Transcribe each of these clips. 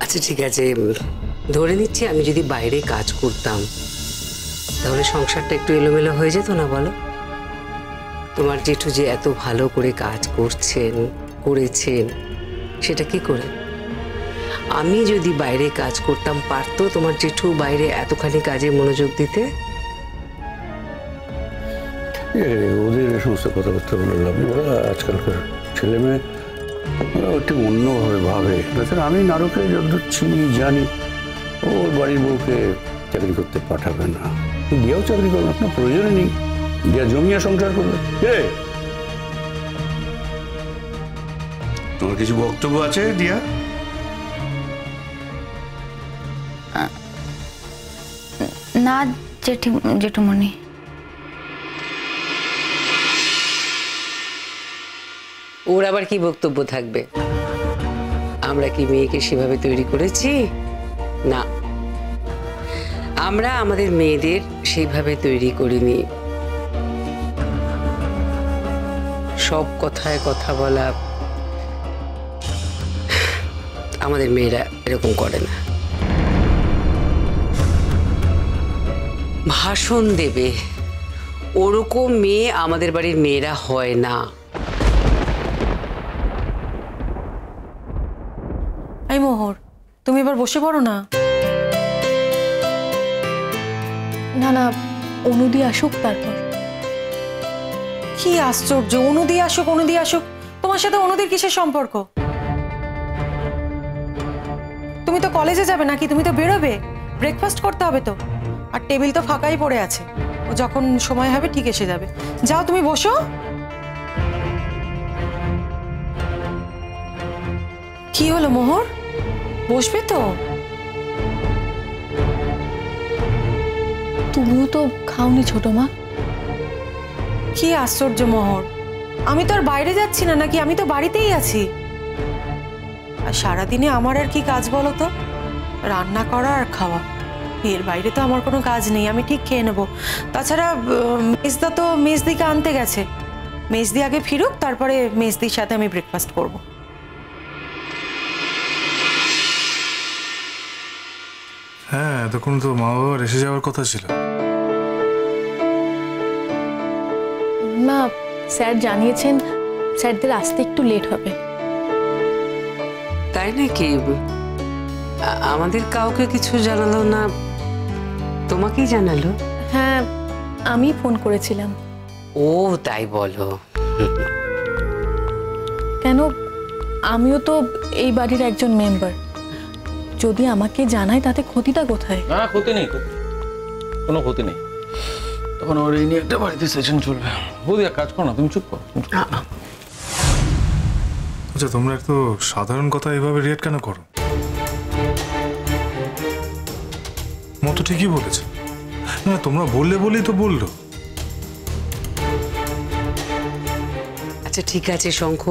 আচ্ছা ঠিক আছে, ধরে নিচ্ছি আমি যদি বাইরে কাজ করতাম তাহলে সংসারটা একটু এলোমেলো হয়ে যেত না বলো? তোমার জেঠু যে এত ভালো করে কাজ করেছেন সেটা কি করে? আমি যদি বাইরে কাজ করতাম পারতো তোমার জেঠু বাইরে এতখানি কাজে মনোযোগ দিতে? ওদের এই সমস্ত কথাবার্তা বলে লাভ নেই। ওরা আজকালকার ছেলে মেয়ে একটু অন্যভাবে ভাবে। তাছাড়া আমি নারকে যতদূর চিনি জানি ওর বাড়ির বউকে চাকরি করতে পাঠাবে না। দিয়াও চাকরি করবে, আপনার প্রয়োজনে নেই। দিয়া জমিয়া সংসার করবে। তোমার কিছু বক্তব্য আছে দিয়া? না জেঠুমণি। ওর আবার কি বক্তব্য থাকবে? আমরা কি মেয়েকে সেভাবে তৈরি করেছি? না, আমরা আমাদের মেয়েদের সেইভাবে তৈরি করিনি। সব কথায় কথা বলা আমাদের মেয়েরা এরকম করে না। ভাষণ দেবে ওরকম মেয়ে আমাদের বাড়ির মেয়েরা হয় না। এই মোহর, তুমি এবার বসে পড়ো না। না না, অনুদি আসুক তারপর। কি আশ্চর্য, অনুদি আসুক। তোমার সাথে অনুদির কিসের সম্পর্ক? তুমি তো কলেজে যাবে নাকি? তুমি তো বেরোবে, ব্রেকফাস্ট করতে হবে তো। আর টেবিল তো ফাঁকাই পড়ে আছে, ও যখন সময় হবে ঠিক এসে যাবে। যাও তুমি বসো। কি হলো মোহর, বসবে তো? তুমিও তো খাওনি ছোট মা। কি আশ্চর্য মোহর, আমি তো আর বাইরে যাচ্ছি না নাকি? আমি তো বাড়িতেই আছি। আর সারাদিনে আমার আর কি কাজ বলো তো? রান্না করা আর খাওয়া, এর বাইরে তো আমার কোনো কাজ নেই। আমি ঠিক খেয়ে নেবো। তাছাড়া মেজদা তো মেজদিকে আনতে গেছে। মেজদি আগে ফিরুক, তারপরে মেজদির সাথে আমি ব্রেকফাস্ট করব। হ্যাঁ, এতক্ষণ তো মা বাবার এসে যাওয়ার কথা ছিল। মা, স্যার জানিয়েছেন স্যারদের আসতে একটু লেট হবে। তাই নাকি? আমাদের কাউকে কিছু জানালো না, তোমাকেই জানালো? হ্যাঁ, আমি ফোন করেছিলাম। ও তাই বলো? কেন, আমিও তো এই বাড়ির একজন মেম্বার। যদি আমাকে জানায় তাতে ক্ষতিটা কোথায়? না, ক্ষতি নেই, কোনো ক্ষতি নেই। তখন ওর এই নিয়ে একটা বাড়িতে সেশন চলবে। বৌদি এক কাজ করো না, তুমি চুপ করো। আচ্ছা, তোমরা একটু সাধারণ কথা এইভাবে রিয়েক্ট কেন করো? মতো ঠিকই বলেছে। না, তোমরা বললে বলেই তো বললো। আচ্ছা ঠিক আছে শঙ্খ,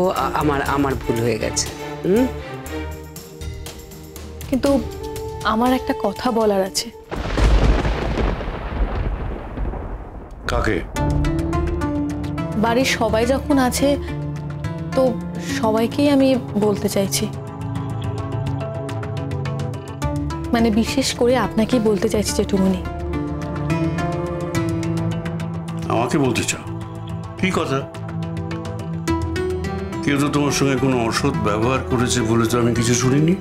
আমার ভুল হয়ে গেছে। কিন্তু আমার একটা কথা বলার আছে। কাকে? বাড়ির সবাই যখন আছে তো সবাইকেই আমি বলতে চাইছি। মানে বিশেষ করে আপনাকেই বলতে চাইছি জেঠুমনি। আমাকে বলতে চাও? কি কথা? কেউ তো তোমার সঙ্গে কোনো অসৎ ব্যবহার করেছে বলে তো আমি কিছু শুনিনি।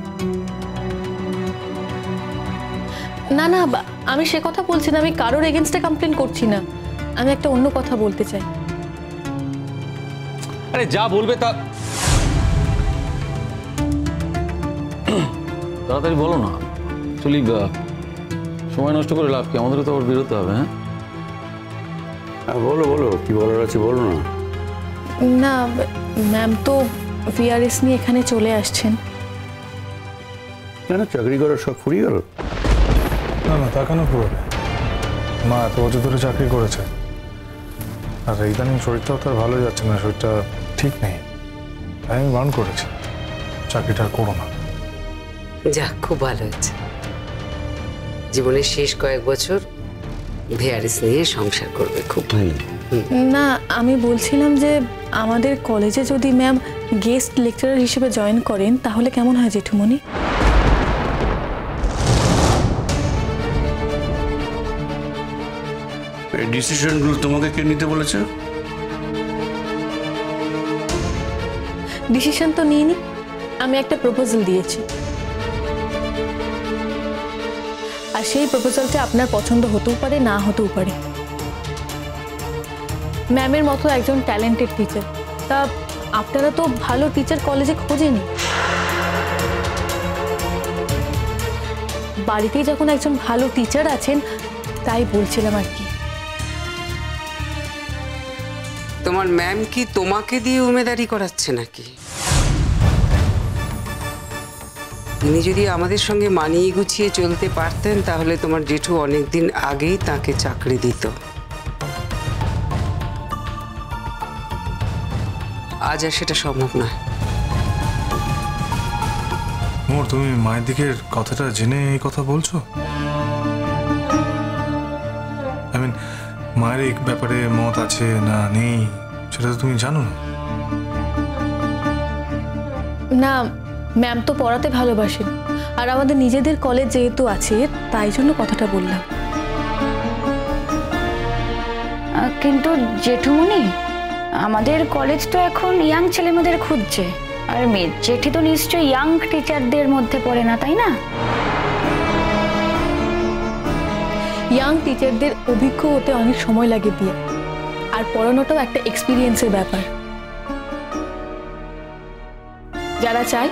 না না, আমি সে কথা বলছি না। আমি কারোর এগেইনস্টে কমপ্লেন করছি না। আমি একটা অন্য কথা বলতে চাই। আরে যা বলবে তা তাড়াতাড়ি বলো না। চলি, সময় নষ্ট করে লাভ কি? আমাদেরও তো আবার বেরোতে হবে। হ্যাঁ বলো বলো, কি বলার আছে বলো না। না, ম্যাম তো ভিআরএস নিয়ে এখানে চলে আসছেন। কেন, চাকরি করার সব ফুরিয়ে গেল? না না, তা কেন পুরোবে? মা এত বছর ধরে চাকরি করেছে, আর ইদানিং শরীরটাও তার ভালো যাচ্ছে না, শরীরটা ঠিক নেই। তাই আমি বারণ করেছি চাকরিটা করো না। যাক, খুব ভালো হয়েছে। জীবনের শেষ কয়েক বছর ভিআরএস নিয়ে সংসার করবে। খুব ভালো। না, আমি বলছিলাম যে আমাদের কলেজে যদি ম্যাম গেস্ট লেকচারার হিসেবে জয়েন করেন তাহলে কেমন হয় জেঠুমনি? এই ডিসিশনগুলো তোমাকে কে নিতে বলেছে? ডিসিশন তো নিইনি, আমি একটা প্রপোজাল দিয়েছি, আর সেই প্রপোজালটা আপনার পছন্দ হতেও পারে, না হতেও পারে। ম্যামের মতো একজন ট্যালেন্টেড টিচার, তা আপনারা তো ভালো টিচার কলেজে খোঁজেনি। বাড়িতেই যখন একজন ভালো টিচার আছেন, তাই বলছিলাম আর কি। তোমার ম্যাম কি তোমাকে দিয়ে উমেদারি করাচ্ছে নাকি? তিনি যদি আমাদের সঙ্গে মানিয়ে গুছিয়ে চলতে পারতেন, তাহলে তোমার জেঠু অনেকদিন আগেই তাকে চাকরি দিত। আজ আর সেটা সম্ভব নয়। মোর, তুমি মায়ের দিকের কথাটা জেনে এই কথা বলছো? আই মিন, মায়ের এই ব্যাপারে মত আছে না নেই সেটা তো তুমি জানো না। না, ম্যাম তো পড়াতে ভালোবাসেন, আর আমাদের নিজেদের কলেজ যেহেতু আছে, তাই জন্য কথাটা বললাম। কিন্তু জেঠুমনি, আমাদের কলেজ তো এখন ইয়াং ছেলেমেয়েদের খুঁজছে, আর মেয়ে জেঠি তো নিশ্চয়ই ইয়াং টিচারদের মধ্যে পড়ে না, তাই না? ইয়াং টিচারদের অভিজ্ঞ হতে অনেক সময় লাগে দিয়ে, আর পড়ানোটাও একটা এক্সপিরিয়েন্সের ব্যাপার। যারা চায়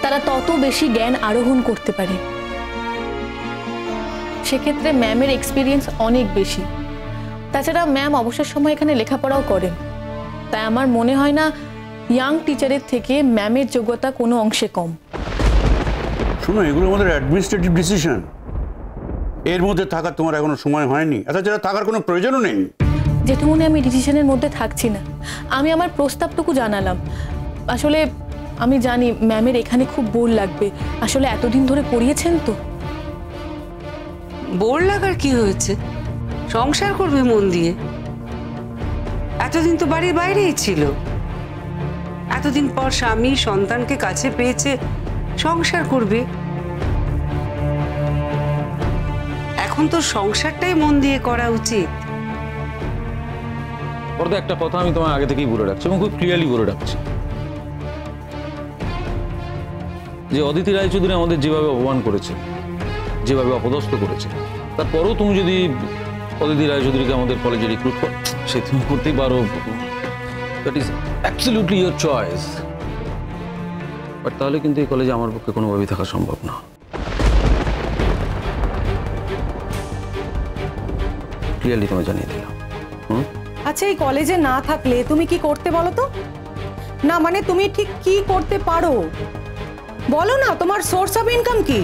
তারা তত বেশি জ্ঞান আরোহণ করতে পারে। সেক্ষেত্রে ম্যামের এক্সপিরিয়েন্স অনেক বেশি। তাছাড়া ম্যাম অবসর সময় এখানে লেখাপড়াও করেন, তাই আমার মনে হয় না ইয়াং টিচারের থেকে ম্যামের যোগ্যতা কোনো অংশে কম। শোনো, এগুলো আমাদের অ্যাডমিনিস্ট্রেটিভ ডিসিশন, এর মধ্যে থাকার তোমার এখনো সময় হয়নি, তাছাড়া থাকার কোনো প্রয়োজনও নেই। জেঠুমনি, আমি ডিসিশনের মধ্যে থাকছি না, আমি আমার প্রস্তাবটুকু জানালাম। আসলে আমি জানি ম্যামের এখানে খুব বোর লাগবে, আসলে এতদিন ধরে পড়িয়েছেন তো। বোর লাগার কি হয়েছে? সংসার করবে মন দিয়ে। এতদিন তো বাড়ির বাইরেই ছিল, এতদিন পর স্বামী সন্তানকে কাছে পেয়েছে, সংসার করবে। এখন তো সংসারটাই মন দিয়ে করা উচিত। বড়দা, একটা কথা আমি তোমার আগে থেকেই বলে রাখছি এবং খুব ক্লিয়ারলি বলে রাখছি, যে অদিতি রায়চৌধুরী আমাদের যেভাবে অপমান করেছে, যেভাবে অপদস্থ করেছে, তারপরেও তুমি যদি অদিতি রায়চৌধুরীকে আমাদের কলেজে রিক্রুট করো, সে তুমি করতেই পারো, that is absolutely your choice. But তাহলে কিন্তু এই কলেজে আমার পক্ষে কোনোভাবেই থাকা সম্ভব না। ক্লিয়ারলি তোমায় জানিয়ে দিলাম। আচ্ছা, এই কলেজে না থাকলে তুমি কি করতে বলো তো? না মানে তুমি ঠিক কি করতে পারো বলো না, তোমার সোর্স অফ ইনকাম কি?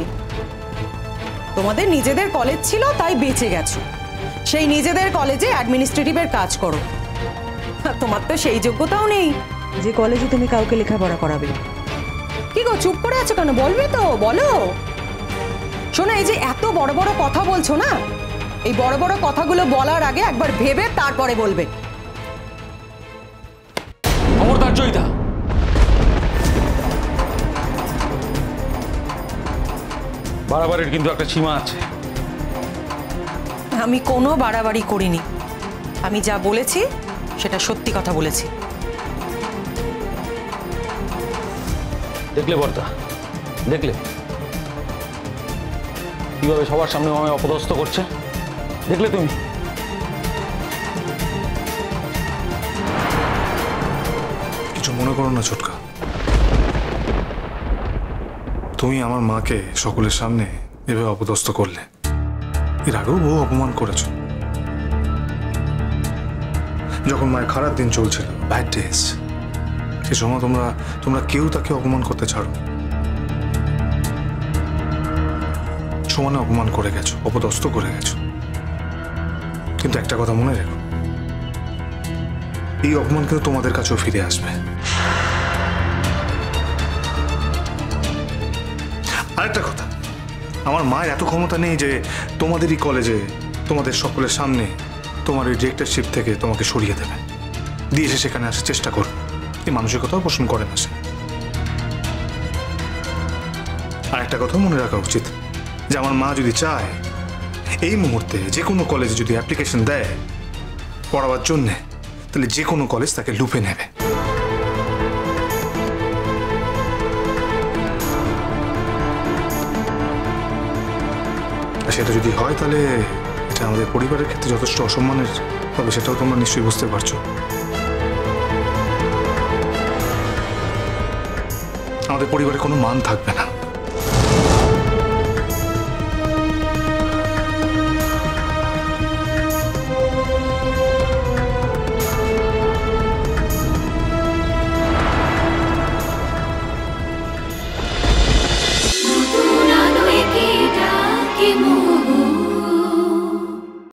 তোমাদের নিজেদের কলেজ ছিল তাই বেঁচে গেছো, সেই নিজেদের কলেজে অ্যাডমিনিস্ট্রেটিভের কাজ করো। তোমার তো সেই যোগ্যতাও নেই যে কলেজে তুমি কাউকে লেখাপড়া করাবে। কি গো, চুপ করে আছো কেন? বলবে তো বলো। শোনো, এই যে এত বড় বড় কথা বলছো না, এই বড় বড় কথাগুলো বলার আগে একবার ভেবে তারপরে বলবে। খবরদার জয়িতা, বাড়াবাড়ির কিন্তু একটা সীমা আছে। আমি কোনো বাড়াবাড়ি করিনি, আমি যা বলেছি সেটা সত্যি কথা বলেছি। দেখলে বর্দা, দেখলে কিভাবে সবার সামনে আমায় অপদস্থ করছে? দেখলে তুমি? কিছু মনে করো না ছোটকা, তুমি আমার মাকে সকলের সামনে এভাবে অপদস্থ করলে। এর আগেও বহু অপমান করেছ, যখন মায়ের খারাপ দিন চলছিল, ব্যাড ডেজ, সে সময় তোমরা কেউ তাকে অপমান করতে ছাড়ো। সমানে অপমান করে গেছো, অপদস্থ করে গেছো। কিন্তু একটা কথা মনে রেখো, এই অপমান কিন্তু তোমাদের কাছেও ফিরে আসবে। আরেকটা কথা, আমার মায়ের এত ক্ষমতা নেই যে তোমাদেরই কলেজে তোমাদের সকলের সামনে তোমার ওই ডিরেক্টরশিপ থেকে তোমাকে সরিয়ে দেবে, দিয়ে এসে সেখানে আসার চেষ্টা করবে। এই মানসিকতাও পোষণ করে না সে। আর একটা কথাও মনে রাখা উচিত, যে আমার মা যদি চায় এই মুহূর্তে যে কোনো কলেজে যদি অ্যাপ্লিকেশন দেয় পড়াবার জন্যে, তাহলে যে কোনো কলেজ তাকে লুপে নেবে। আর সেটা যদি হয় তাহলে এটা আমাদের পরিবারের ক্ষেত্রে যথেষ্ট অসম্মানের হবে, সেটাও তোমরা নিশ্চয়ই বুঝতে পারছো। আমাদের পরিবারে কোনো মান থাকবে না।